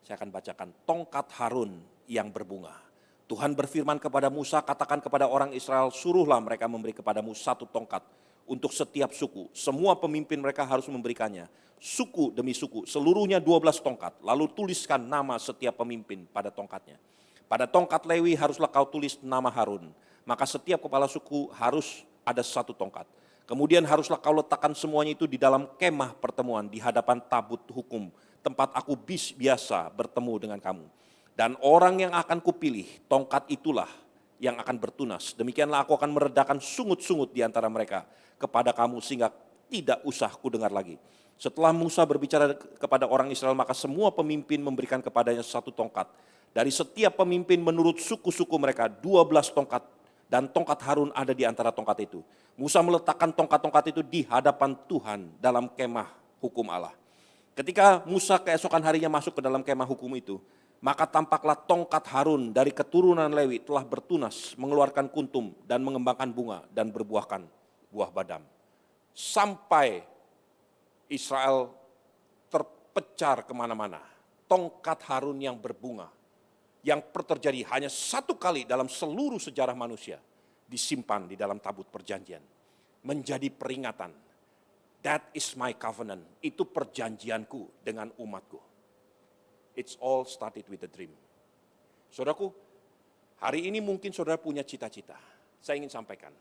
saya akan bacakan. Tongkat Harun yang berbunga. Tuhan berfirman kepada Musa, katakan kepada orang Israel, suruhlah mereka memberi kepadamu satu tongkat untuk setiap suku. Semua pemimpin mereka harus memberikannya, suku demi suku, seluruhnya 12 tongkat. Lalu tuliskan nama setiap pemimpin pada tongkatnya. Pada tongkat Lewi haruslah kau tulis nama Harun. Maka setiap kepala suku harus ada satu tongkat. Kemudian haruslah kau letakkan semuanya itu di dalam kemah pertemuan di hadapan tabut hukum, tempat aku biasa bertemu dengan kamu. Dan orang yang akan kupilih, tongkat itulah yang akan bertunas. Demikianlah aku akan meredakan sungut-sungut di antara mereka kepada kamu sehingga tidak usah kudengar lagi. Setelah Musa berbicara kepada orang Israel, maka semua pemimpin memberikan kepadanya satu tongkat. Dari setiap pemimpin menurut suku-suku mereka 12 tongkat. Dan tongkat Harun ada di antara tongkat itu. Musa meletakkan tongkat-tongkat itu di hadapan Tuhan dalam kemah hukum Allah. Ketika Musa keesokan harinya masuk ke dalam kemah hukum itu, Maka tampaklah tongkat Harun dari keturunan Lewi telah bertunas, mengeluarkan kuntum dan mengembangkan bunga dan berbuahkan buah badam. Sampai Israel terpencar kemana-mana. Tongkat Harun yang berbunga, yang terjadi hanya satu kali dalam seluruh sejarah manusia, disimpan di dalam tabut perjanjian. Menjadi peringatan. That is my covenant. Itu perjanjianku dengan umatku. It's all started with a dream. Saudaraku, hari ini mungkin saudara punya cita-cita. Saya ingin sampaikan,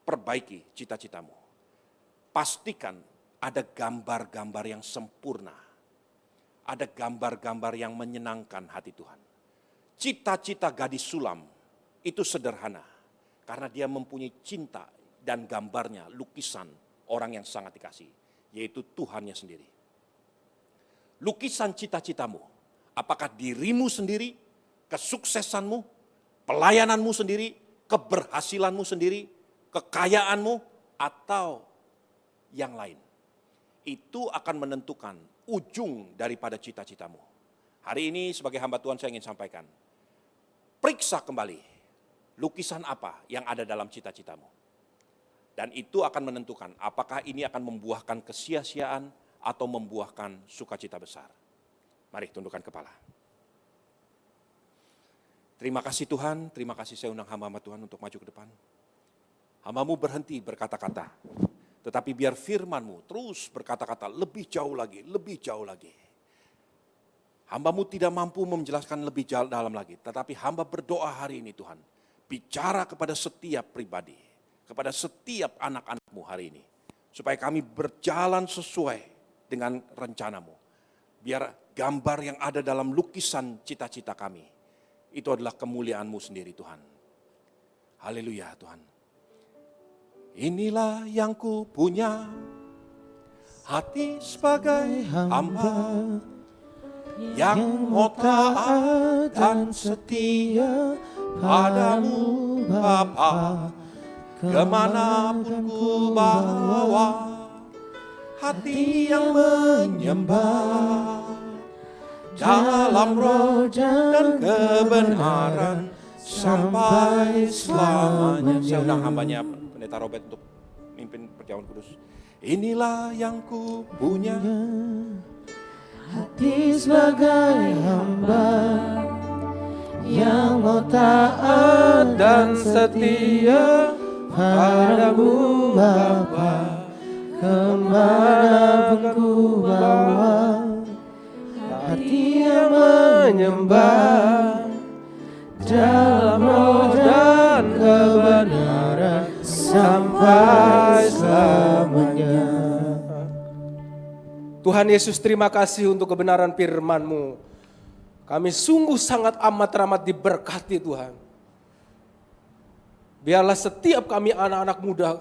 perbaiki cita-citamu. Pastikan ada gambar-gambar yang sempurna. Ada gambar-gambar yang menyenangkan hati Tuhan. Cita-cita gadis sulam itu sederhana. Karena dia mempunyai cinta dan gambarnya, lukisan orang yang sangat dikasihi. Yaitu Tuhannya sendiri. Lukisan cita-citamu, apakah dirimu sendiri, kesuksesanmu, pelayananmu sendiri, keberhasilanmu sendiri, kekayaanmu, atau yang lain. Itu akan menentukan ujung daripada cita-citamu. Hari ini sebagai hamba Tuhan saya ingin sampaikan, periksa kembali lukisan apa yang ada dalam cita-citamu. Dan itu akan menentukan apakah ini akan membuahkan kesia-siaan atau membuahkan sukacita besar. Mari tundukkan kepala. Terima kasih Tuhan, terima kasih saya undang hamba-hamba Tuhan untuk maju ke depan. Hambamu berhenti berkata-kata, tetapi biar firman-Mu terus berkata-kata lebih jauh lagi, lebih jauh lagi. Hambamu tidak mampu menjelaskan lebih dalam lagi, tetapi hamba berdoa hari ini Tuhan, bicara kepada setiap pribadi, kepada setiap anak-anak-Mu hari ini, supaya kami berjalan sesuai dengan rencana-Mu. Biar gambar yang ada dalam lukisan cita-cita kami, itu adalah kemuliaan-Mu sendiri Tuhan. Haleluya Tuhan. Inilah yang ku punya, hati sebagai hamba, yang mau taat dan setia padamu Bapa, kemanapun ku bawa. Hati yang menyembah dalam roh dan kebenaran sampai selamanya. Saya undang hambanya Pendeta Robert untuk memimpin perjamuan kudus. Inilah yang ku punya, hati sebagai hamba yang mau taat dan setia padamu Bapa, kemanapun ku bawa. Hati yang menyembah dalam roh dan kebenaran sampai selamanya. Tuhan Yesus, terima kasih untuk kebenaran firman-Mu. Kami sungguh sangat amat teramat diberkati Tuhan. Biarlah setiap kami anak-anak muda,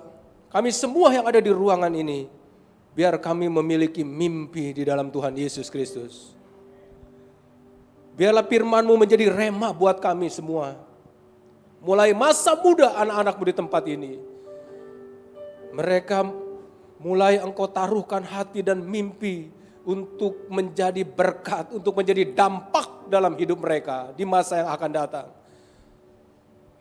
kami semua yang ada di ruangan ini, biar kami memiliki mimpi di dalam Tuhan Yesus Kristus. Biarlah firman-Mu menjadi rema buat kami semua. Mulai masa muda anak-anak-Mu di tempat ini, mereka mulai Engkau taruhkan hati dan mimpi untuk menjadi berkat, untuk menjadi dampak dalam hidup mereka di masa yang akan datang.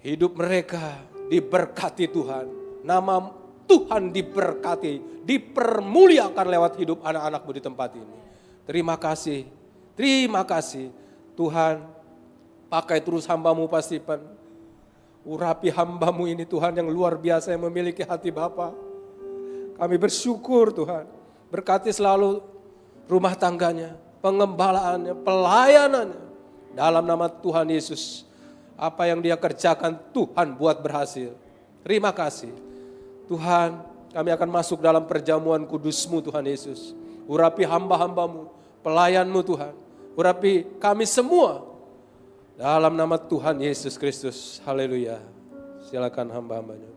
Hidup mereka diberkati Tuhan. Nama Tuhan diberkati, dipermuliakan lewat hidup anak-anak-Mu di tempat ini. Terima kasih Tuhan, pakai terus hamba-Mu Pasipan. Urapi hamba-Mu ini Tuhan yang luar biasa yang memiliki hati Bapa. Kami bersyukur Tuhan, berkati selalu rumah tangganya, pengembalaannya, pelayanannya. Dalam nama Tuhan Yesus, apa yang dia kerjakan Tuhan buat berhasil. Terima kasih. Tuhan, kami akan masuk dalam perjamuan kudus-Mu Tuhan Yesus. Urapi hamba-hamba-Mu, pelayan-Mu Tuhan. Urapi kami semua. Dalam nama Tuhan Yesus Kristus. Haleluya. Silakan hamba-hambanya.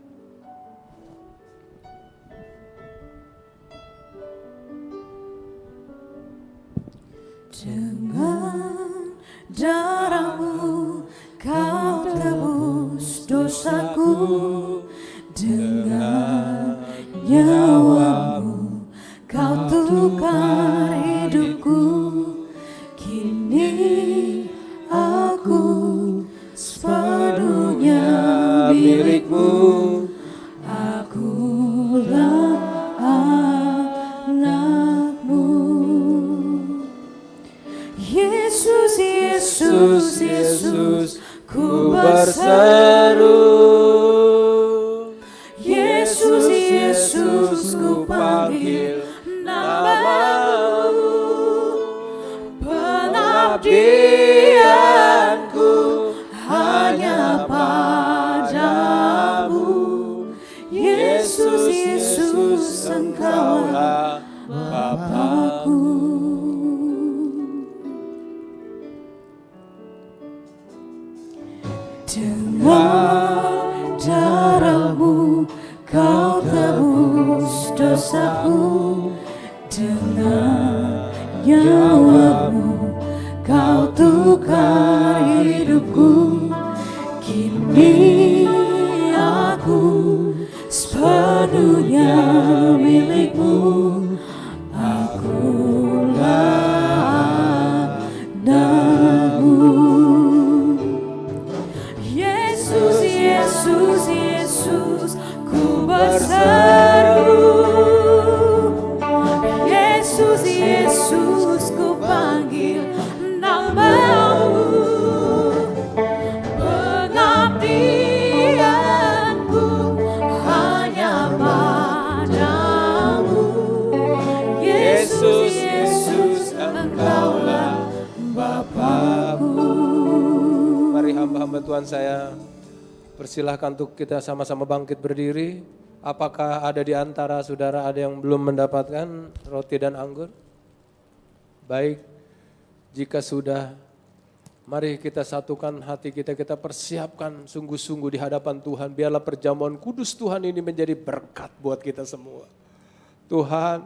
Dengan darah-Mu Kau tebus dosaku, dengan nyawa-Mu Kau tukar hidupku. Kini Yesus, Yesus, Yesus, ku berseru. Yesus, Yesus, ku panggil namamu. Pengabdianku hanya padamu. Yesus, Yesus, Engkaulah Bapa-Ku. Dengan darah-Mu Kau tebus dosaku, dengan nyawa-Mu Kau tukar hidupku. Kini aku sepenuhnya milik-Mu. Akulah anakmu. Yesus, Yesus, Yesus, ku berseru. Yesus, Yesus, ku panggil namamu. Pengabdianku hanya padamu. Yesus, Yesus, Engkaulah Bapa-Ku. Mari hamba-hamba Tuhan saya persilahkan untuk kita sama-sama bangkit berdiri. Apakah ada di antara saudara ada yang belum mendapatkan roti dan anggur? Baik, jika sudah, mari kita satukan hati kita, kita persiapkan sungguh-sungguh di hadapan Tuhan. Biarlah perjamuan kudus Tuhan ini menjadi berkat buat kita semua. Tuhan,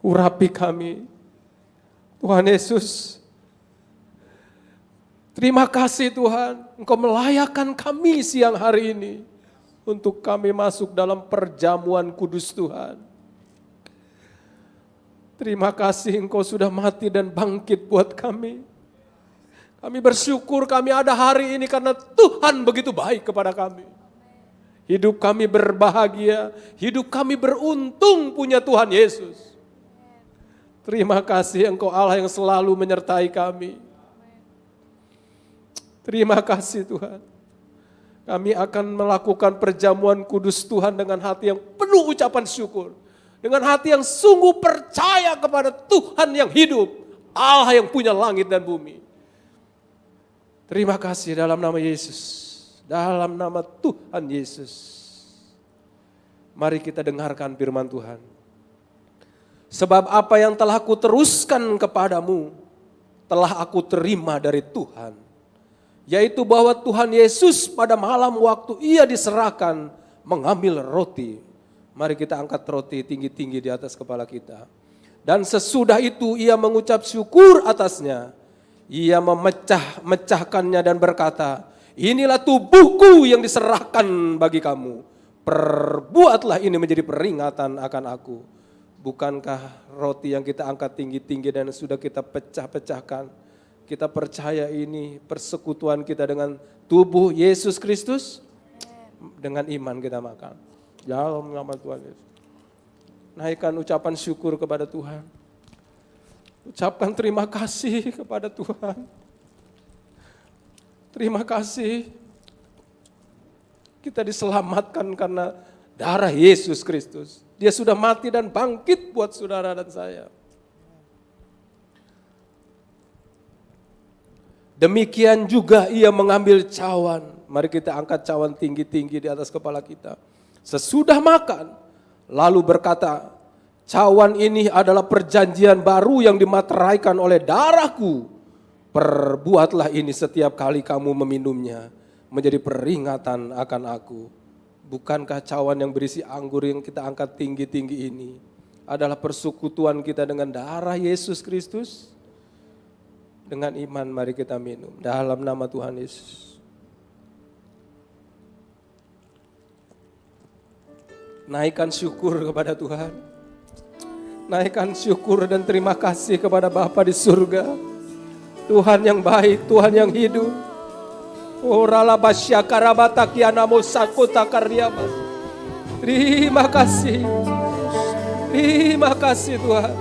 urapi kami. Tuhan Yesus, terima kasih Tuhan, Engkau melayakkan kami siang hari ini untuk kami masuk dalam perjamuan kudus Tuhan. Terima kasih Engkau sudah mati dan bangkit buat kami. Kami bersyukur kami ada hari ini karena Tuhan begitu baik kepada kami. Hidup kami berbahagia, hidup kami beruntung punya Tuhan Yesus. Terima kasih Engkau Allah yang selalu menyertai kami. Terima kasih Tuhan. Kami akan melakukan perjamuan kudus Tuhan dengan hati yang penuh ucapan syukur. Dengan hati yang sungguh percaya kepada Tuhan yang hidup. Allah yang punya langit dan bumi. Terima kasih dalam nama Yesus. Dalam nama Tuhan Yesus. Mari kita dengarkan firman Tuhan. Sebab apa yang telah aku teruskan kepadamu, telah aku terima dari Tuhan. Yaitu bahwa Tuhan Yesus pada malam waktu ia diserahkan mengambil roti. Mari kita angkat roti tinggi-tinggi di atas kepala kita. Dan sesudah itu ia mengucap syukur atasnya. Ia memecah-mecahkannya dan berkata, inilah tubuhku yang diserahkan bagi kamu. Perbuatlah ini menjadi peringatan akan aku. Bukankah roti yang kita angkat tinggi-tinggi dan sudah kita pecah-pecahkan, kita percaya ini persekutuan kita dengan tubuh Yesus Kristus? Dengan iman kita makan. Dalam nama Tuhan Yesus. Naikkan ucapan syukur kepada Tuhan. Ucapkan terima kasih kepada Tuhan. Terima kasih. Kita diselamatkan karena darah Yesus Kristus. Dia sudah mati dan bangkit buat saudara dan saya. Demikian juga ia mengambil cawan. Mari kita angkat cawan tinggi-tinggi di atas kepala kita. Sesudah makan, lalu berkata, cawan ini adalah perjanjian baru yang dimateraikan oleh darahku. Perbuatlah ini setiap kali kamu meminumnya, menjadi peringatan akan aku. Bukankah cawan yang berisi anggur yang kita angkat tinggi-tinggi ini adalah persekutuan kita dengan darah Yesus Kristus? Dengan iman mari kita minum dalam nama Tuhan Yesus. Naikkan syukur kepada Tuhan. Naikkan syukur dan terima kasih kepada Bapa di surga. Tuhan yang baik, Tuhan yang hidup. Orala basyakarabata kianamo sakota karyabas. Terima kasih. Terima kasih Tuhan.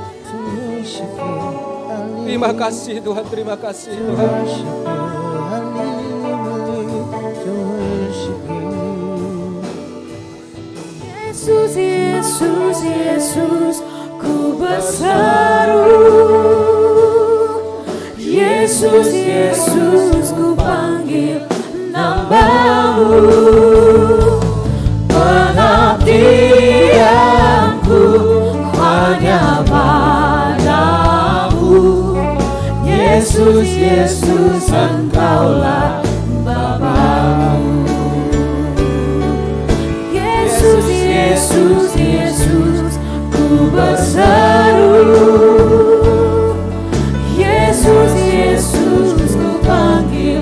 Terima kasih Tuhan, terima kasih Tuhan. Yesus, Yesus, Yesus, ku berseru. Yesus, Yesus, ku panggil namamu. Pengabdianku hanya padamu. Yesus, Yesus, Engkaulah Bapa-Ku. Yesus, Yesus, Yesus, ku berseru. Yesus, Yesus, ku panggil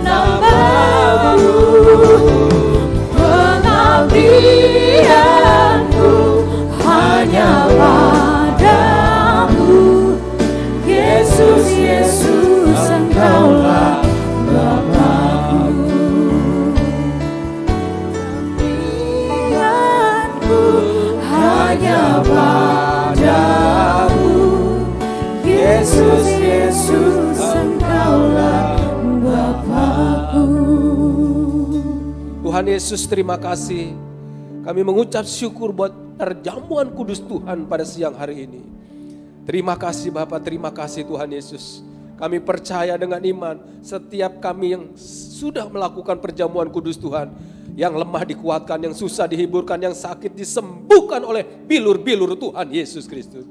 namamu. Pengabdianku hanya padamu. Yesus, Yesus, Engkaulah Bapa-Ku. Pengabdianku hanya padamu. Yesus, Yesus, Engkaulah Bapa-Ku. Tuhan Yesus, terima kasih. Kami mengucap syukur buat perjamuan kudus Tuhan pada siang hari ini. Terima kasih Bapa, terima kasih Tuhan Yesus. Kami percaya dengan iman setiap kami yang sudah melakukan perjamuan kudus Tuhan, yang lemah dikuatkan, yang susah dihiburkan, yang sakit disembuhkan oleh bilur-bilur Tuhan Yesus Kristus.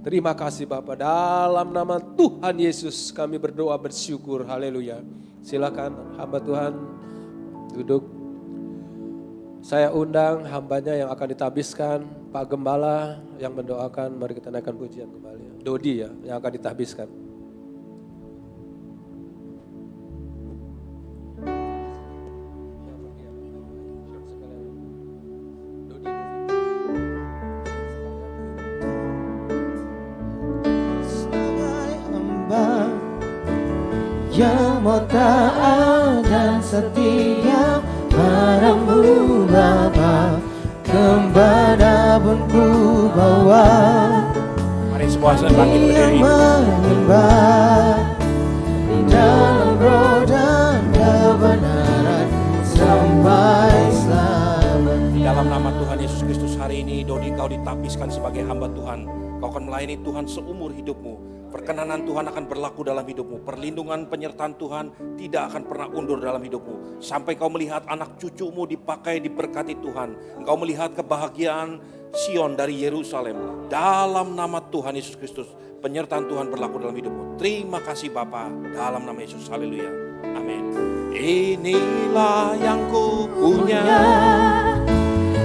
Terima kasih Bapa, dalam nama Tuhan Yesus kami berdoa bersyukur, haleluya. Silakan hamba Tuhan duduk. Saya undang hambanya yang akan ditabiskan, Pak Gembala yang mendoakan. Mari kita naikkan pujian kembali. Dodi ya, yang akan ditabiskan. Yang mau taat dan setia padamu Bapa, kemana pun ku bawa. Mari semua bangkit berdiri. Menyembah di dalam roh dan kebenaran sampai selamanya. Di dalam nama Tuhan Yesus Kristus hari ini, Dodi, kau ditabiskan sebagai hamba Tuhan. Kau akan melayani Tuhan seumur hidupmu. Perkenanan Tuhan akan berlaku dalam hidupmu. Perlindungan penyertaan Tuhan tidak akan pernah undur dalam hidupmu. Sampai kau melihat anak cucumu dipakai, diberkati Tuhan. Engkau melihat kebahagiaan Sion dari Yerusalem. Dalam nama Tuhan Yesus Kristus, penyertaan Tuhan berlaku dalam hidupmu. Terima kasih Bapa, dalam nama Yesus. Haleluya. Amin. Inilah yang ku punya,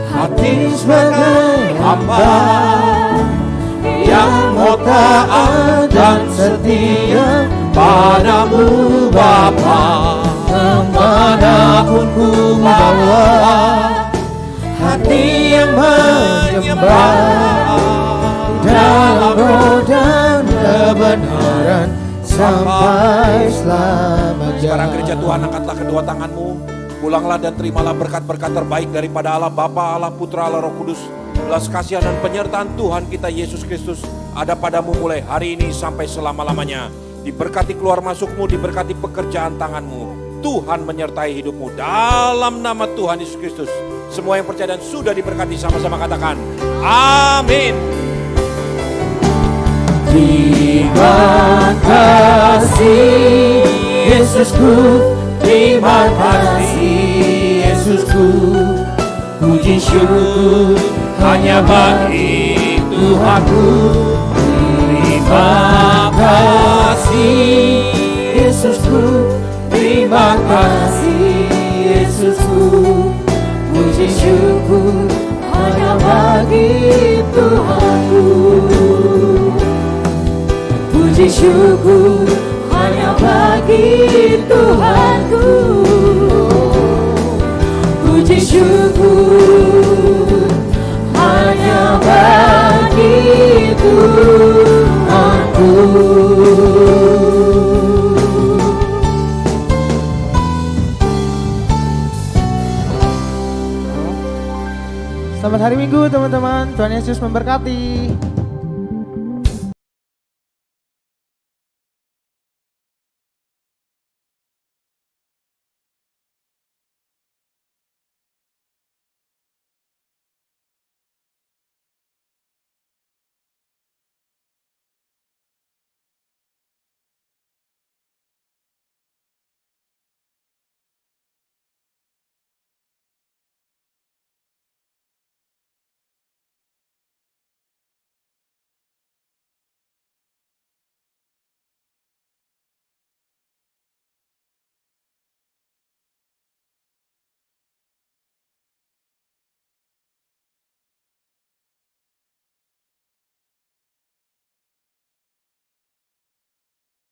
Hati sebagai hamba yang mau taat dan setia padamu Bapa. kemanapun ku bawa. Hati yang menyembah dalam roh dan kebenaran sampai selamanya. Sekarang gereja Tuhan, angkatlah kedua tanganmu. Pulanglah dan terimalah berkat-berkat terbaik daripada Allah Bapa, Allah Putra, Allah Roh Kudus. Belas kasihan dan penyertaan Tuhan kita Yesus Kristus ada padamu mulai hari ini sampai selama-lamanya. Diberkati keluar masukmu, diberkati pekerjaan tanganmu. Tuhan menyertai hidupmu dalam nama Tuhan Yesus Kristus. Semua yang percaya dan sudah diberkati sama-sama katakan amin. Terima kasih Yesusku, terima kasih Yesusku. Puji syukur hanya bagi Tuhanku. Terima kasih Yesusku, terima kasih Yesusku. Puji syukur hanya bagi Tuhanku. Puji syukur hanya bagi Tuhanku. Puji syukur hanya bagi Tuhanku. Selamat hari Minggu teman-teman, Tuhan Yesus memberkati.